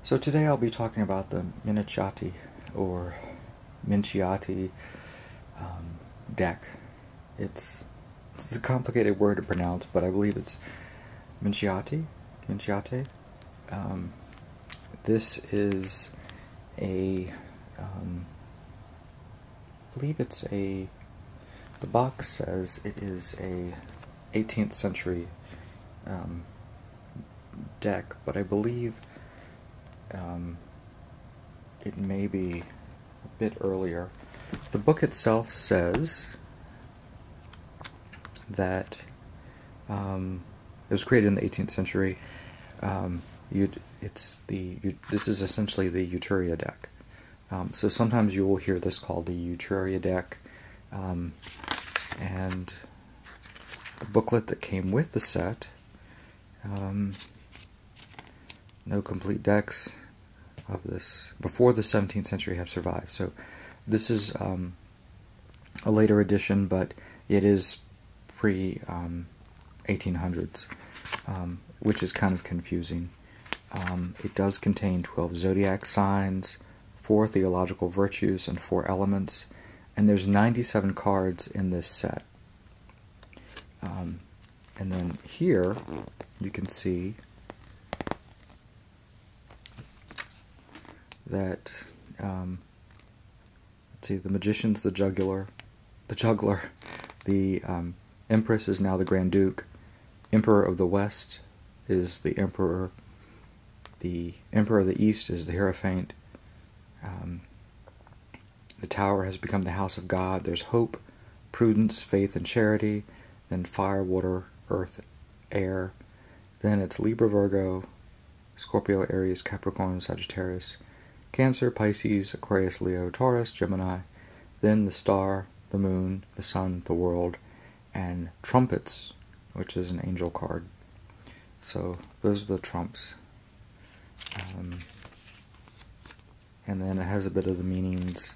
So today I'll be talking about the Minchiate or Minchiate deck. It's a complicated word to pronounce, but I believe it's Minchiate. Minchiate. Um, this is I believe it's a. The box says it is a 18th century deck, but I believe it may be a bit earlier. The book itself says that it was created in the 18th century. This is essentially the Etruria deck. So sometimes you will hear this called the Etruria deck, and the booklet that came with the set. No complete decks of this before the 17th century have survived. So this is a later edition, but it is pre 1800s, which is kind of confusing. It does contain 12 zodiac signs, 4 theological virtues, and 4 elements, and there's 97 cards in this set. And then here you can see that let's see, the magician's the juggler, the empress is now the Grand Duke, Emperor of the West is the Emperor, the Emperor of the East is the Hierophant, the Tower has become the House of God. There's hope, prudence, faith, and charity, then fire, water, earth, air, then it's Libra, Virgo, Scorpio, Aries, Capricorn, Sagittarius, Cancer, Pisces, Aquarius, Leo, Taurus, Gemini, then the star, the moon, the sun, the world, and trumpets, which is an angel card. So those are the trumps. And then it has a bit of the meanings.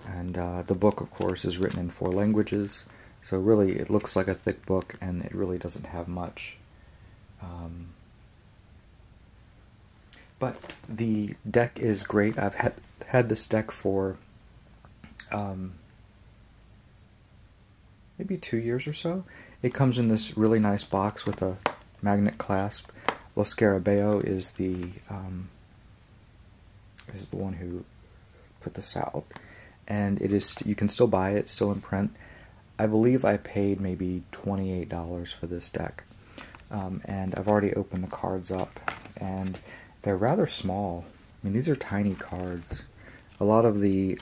And the book, of course, is written in 4 languages. So really, it looks like a thick book, and it really doesn't have much. But the deck is great. I've had this deck for maybe 2 years or so. It comes in this really nice box with a magnet clasp. Lo Scarabeo is the one who put this out, and it is, you can still buy it. It's still in print. I believe I paid maybe $28 for this deck, and I've already opened the cards up, and they're rather small. I mean, these are tiny cards. A lot of the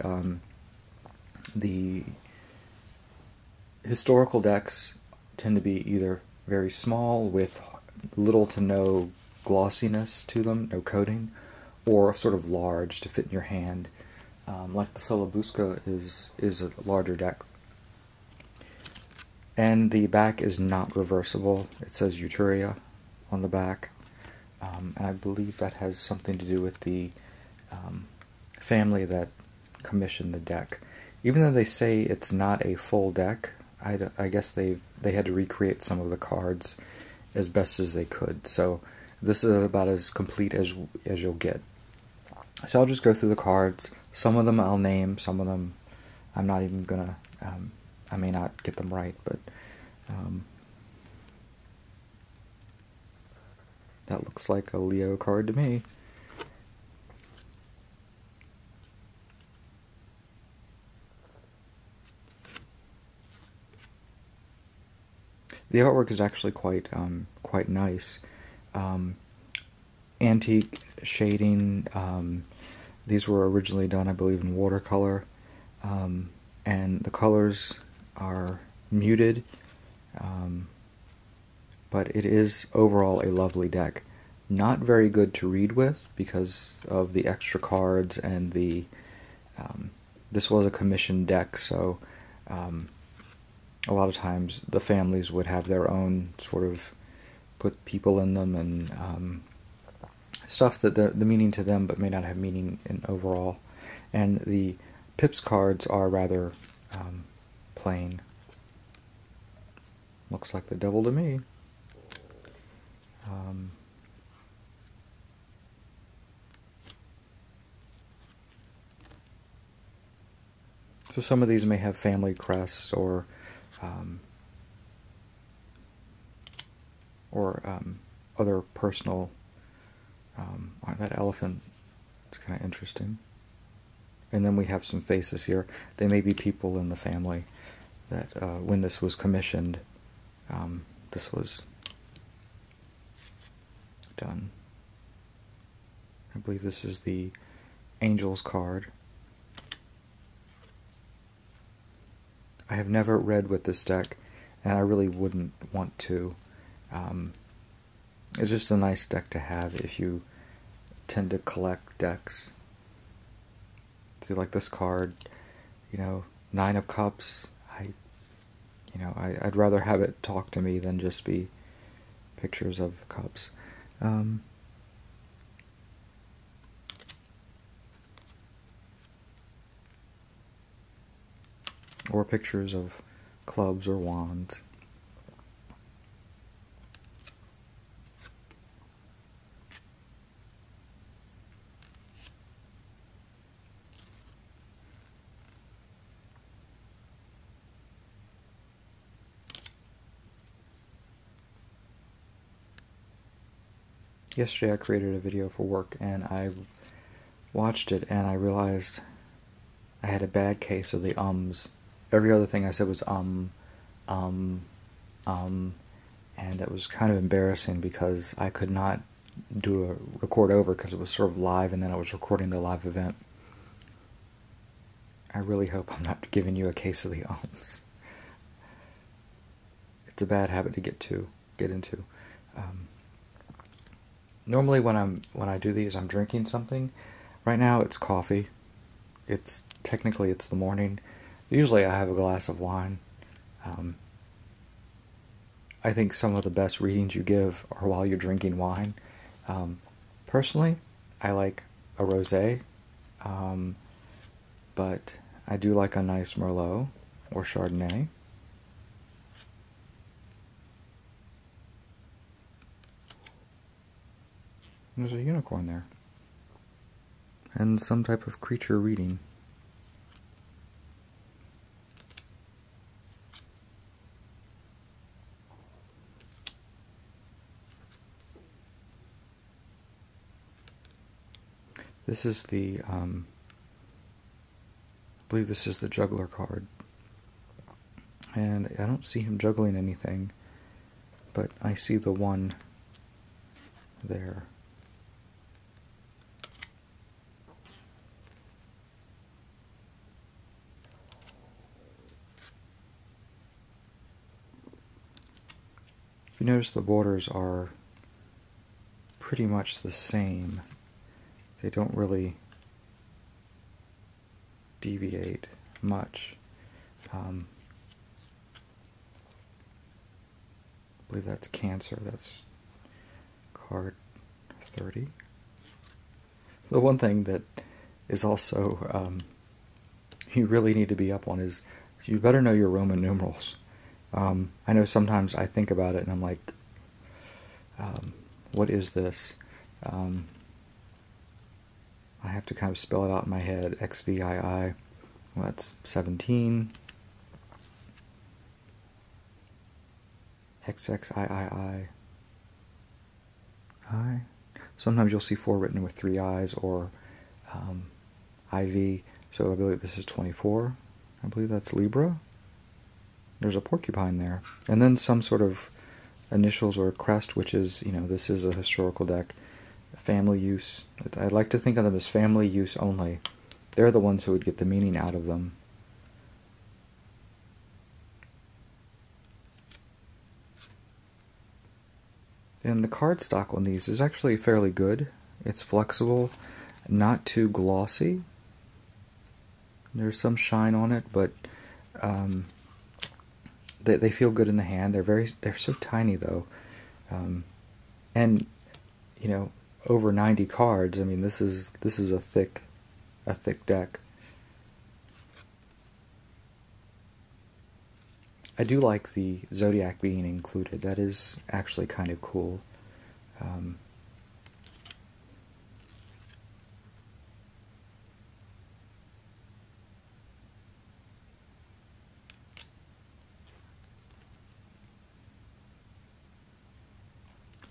historical decks tend to be either very small with little to no glossiness to them, no coating, or sort of large to fit in your hand. Like the Solabusca is a larger deck. And the back is not reversible. It says Etruria on the back. And I believe that has something to do with the family that commissioned the deck. Even though they say it's not a full deck, I guess they had to recreate some of the cards as best as they could. So this is about as complete as you'll get. So I'll just go through the cards. Some of them I'll name, some of them I'm not even gonna, I may not get them right, but that looks like a Leo card to me. The artwork is actually quite nice. Antique shading. These were originally done, I believe, in watercolor, and the colors are muted, but it is overall a lovely deck. Not very good to read with because of the extra cards and the this was a commissioned deck, so a lot of times the families would have their own sort of put people in them and stuff that the meaning to them but may not have meaning in overall. And the pips cards are rather plain. Looks like the devil to me. So some of these may have family crests other personal. That elephant is kind of interesting. And then we have some faces here. They may be people in the family that when this was commissioned, this was done. I believe this is the Angels card. I have never read with this deck, and I really wouldn't want to. It's just a nice deck to have if you tend to collect decks. See, like this card, Nine of Cups. I'd rather have it talk to me than just be pictures of cups. Or pictures of clubs or wands. Yesterday I created a video for work and I watched it and I realized I had a bad case of the ums. Every other thing I said was and that was kind of embarrassing because I could not do a record over because it was sort of live and then I was recording the live event. I really hope I'm not giving you a case of the ums. It's a bad habit to get into. Normally when I do these, I'm drinking something. Right now it's coffee. Technically it's the morning. Usually I have a glass of wine. I think some of the best readings you give are while you're drinking wine. Personally, I like a rosé, but I do like a nice Merlot or Chardonnay. There's a unicorn there. And some type of creature reading. This is I believe this is the juggler card. And I don't see him juggling anything, but I see the one there. If you notice, the borders are pretty much the same. They don't really deviate much. I believe that's Cancer. That's card 30. The one thing that is also you really need to be up on is you better know your Roman numerals. I know sometimes I think about it and I'm like, what is this? I have to kind of spell it out in my head. XVII. Well, that's 17. XXIII. I. Sometimes you'll see 4 written with 3 I's or IV. So I believe this is 24. I believe that's Libra. There's a porcupine there. And then some sort of initials or a crest, which is, this is a historical deck. Family use. I like to think of them as family use only. They're the ones who would get the meaning out of them. And the cardstock on these is actually fairly good. It's flexible, not too glossy. There's some shine on it, but they feel good in the hand. They're so tiny though, and over 90 cards. I mean, this is a thick deck. I do like the zodiac being included. That is actually kind of cool.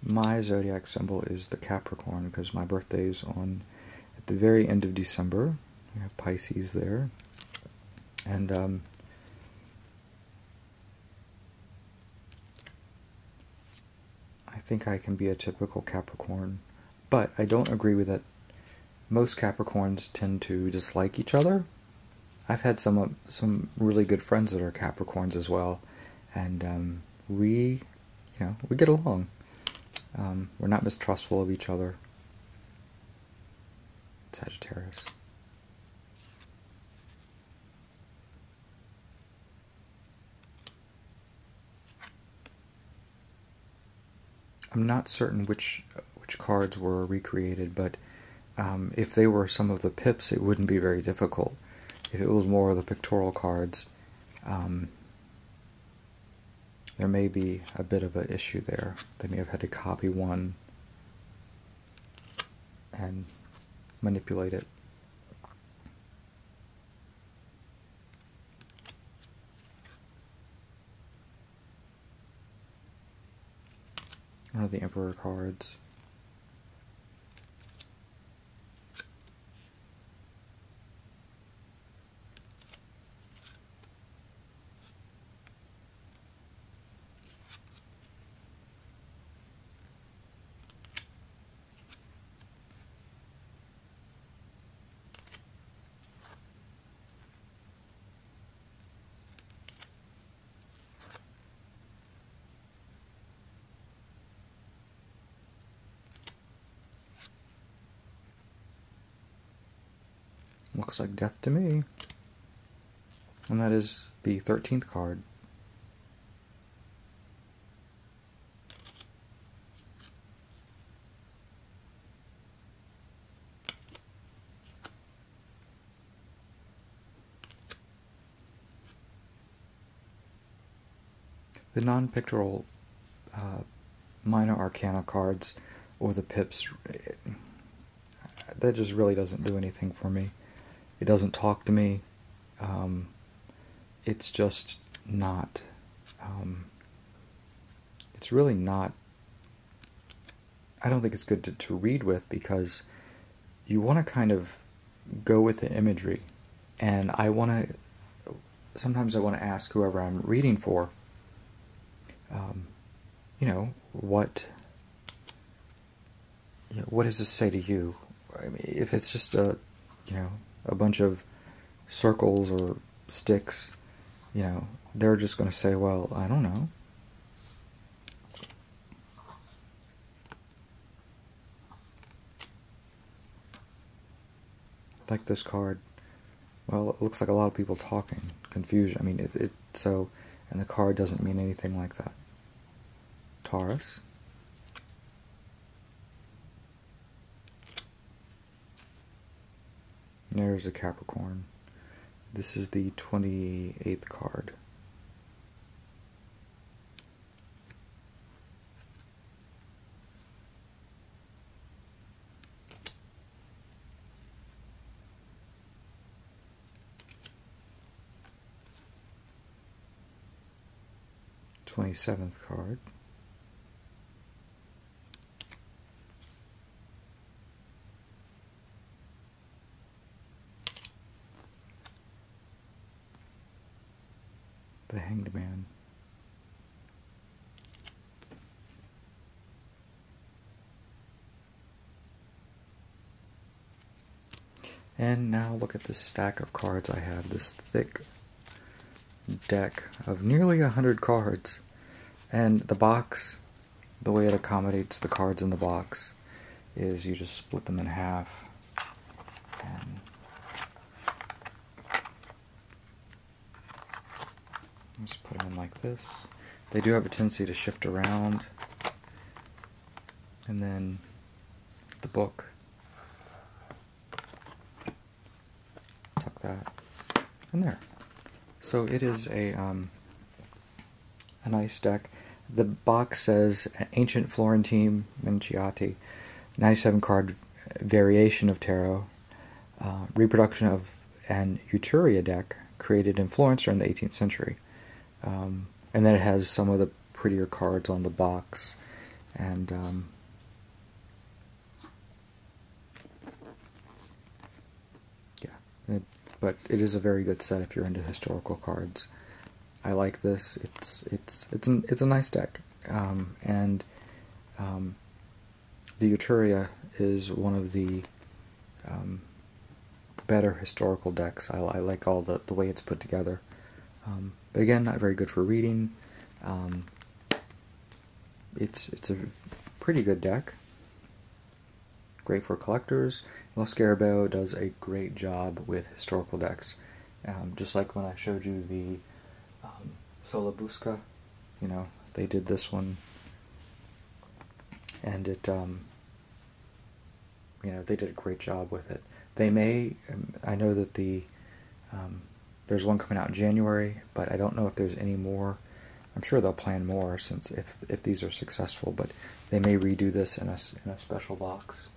my zodiac symbol is the Capricorn because my birthday is on at the very end of December. We have Pisces there. And I think I can be a typical Capricorn, but I don't agree with that. Most Capricorns tend to dislike each other. I've had some really good friends that are Capricorns as well, and we get along. We're not mistrustful of each other. Sagittarius. I'm not certain which cards were recreated, but if they were some of the pips, it wouldn't be very difficult. If it was more of the pictorial cards, there may be a bit of an issue there. They may have had to copy one and manipulate it. One of the Emperor cards. Looks like death to me. And that is the 13th card. The non-pictorial minor arcana cards, or the pips, that just really doesn't do anything for me. It doesn't talk to me. It's just not. It's really not. I don't think it's good to read with, because you want to kind of go with the imagery, and sometimes I want to ask whoever I'm reading for, what does this say to you? I mean, if it's just a bunch of circles or sticks, they're just going to say, well, I don't know. Like this card. Well, it looks like a lot of people talking. Confusion. I mean, and the card doesn't mean anything like that. Taurus. There's a Capricorn. This is the 28th card. th card. The Hanged Man. And now look at this stack of cards I have, this thick deck of nearly 100 cards. And the box, the way it accommodates the cards in the box is you just split them in half and just put them in like this. They do have a tendency to shift around. And then the book. Tuck that in there. So it is a nice deck. The box says Ancient Florentine Minchiate, 97 card variation of tarot, reproduction of an Etruria deck created in Florence during the 18th century. And then it has some of the prettier cards on the box, And yeah, but it is a very good set if you're into historical cards. I like this. It's a nice deck, and the Etruria is one of the better historical decks. I like all the way it's put together. But again, not very good for reading. It's a pretty good deck. Great for collectors. El Scarabeo does a great job with historical decks. Just like when I showed you the Solabusca, you know, they did this one, and it, you know, they did a great job with it. They may, I know that there's one coming out in January, but I don't know if there's any more. I'm sure they'll plan more since if these are successful, but they may redo this in a special box.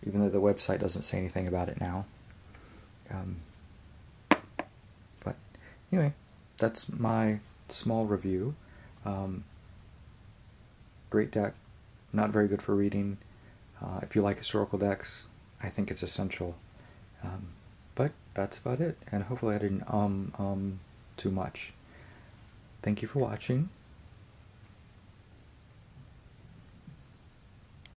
Even though the website doesn't say anything about it now. But anyway, that's my small review. Great deck, not very good for reading. If you like historical decks, I think it's essential. But that's about it, and hopefully I didn't too much. Thank you for watching.